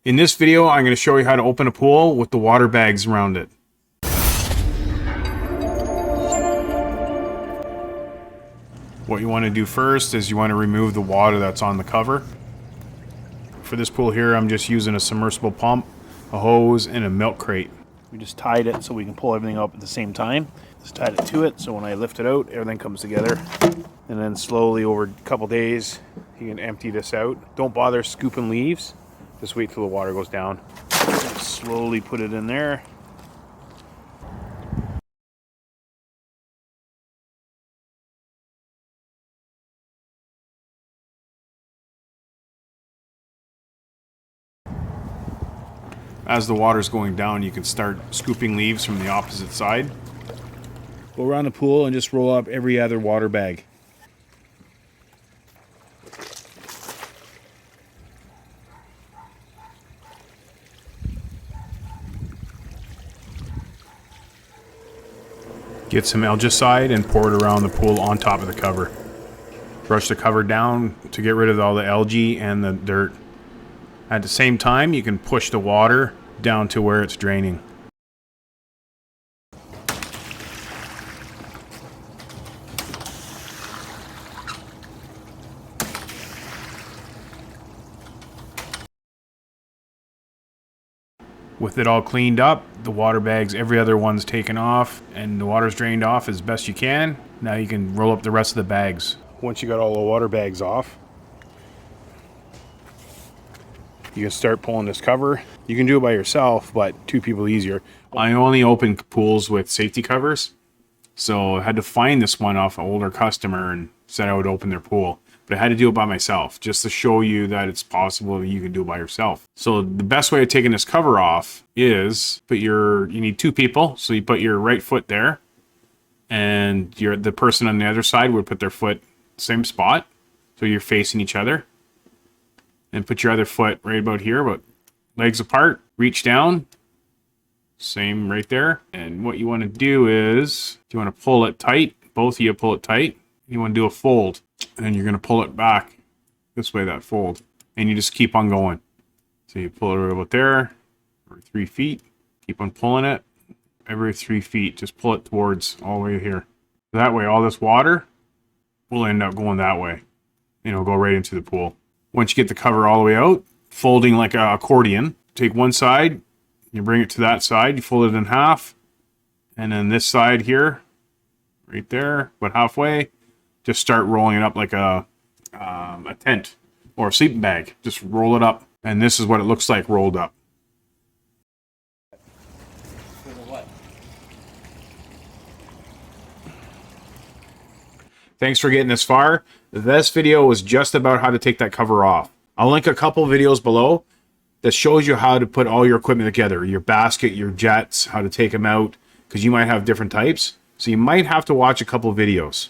In this video, I'm going to show you how to open a pool with the water bags around it. What you want to do first is you want to remove the water that's on the cover. For this pool here, I'm just using a submersible pump, a hose, and a milk crate. We just tied it so we can pull everything up at the same time. Just tied it to it so when I lift it out, everything comes together. And then slowly over a couple days, you can empty this out. Don't bother scooping leaves. Just wait till the water goes down. Slowly put it in there. As the water's going down, you can start scooping leaves from the opposite side. Go around the pool and just roll up every other water bag. Get some Algaecide and pour it around the pool on top of the cover. Brush the cover down to get rid of all the algae and the dirt. At the same time, you can push the water down to where it's draining. With it all cleaned up, the water bags, every other one's taken off, and the water's drained off as best you can. Now you can roll up the rest of the bags. Once you got all the water bags off, you can start pulling this cover. You can do it by yourself, but two people easier. I only open pools with safety covers, so I had to find this one off an older customer and said I would open their pool. But I had to do it by myself, just to show you that it's possible that you can do it by yourself. So the best way of taking this cover off is you need two people. So you put your right foot there, and the person on the other side would put their foot same spot. So you're facing each other. And put your other foot right about here, about legs apart. Reach down. Same right there. And what you want to do is, you want to pull it tight. Both of you pull it tight. You want to do a fold. And then you're going to pull it back this way, that fold. And you just keep on going. So you pull it right about there, or 3 feet. Keep on pulling it. Every 3 feet, just pull it towards all the way here. That way, all this water will end up going that way. Go right into the pool. Once you get the cover all the way out, folding like an accordion, take one side, you bring it to that side, you fold it in half, and then this side here, right there, about halfway, just start rolling it up like a tent or a sleeping bag. Just roll it up, and this is what it looks like rolled up. Thanks for getting this far. This video was just about how to take that cover off. I'll link a couple videos below that shows you how to put all your equipment together. Your basket, your jets, how to take them out, because you might have different types. So you might have to watch a couple videos.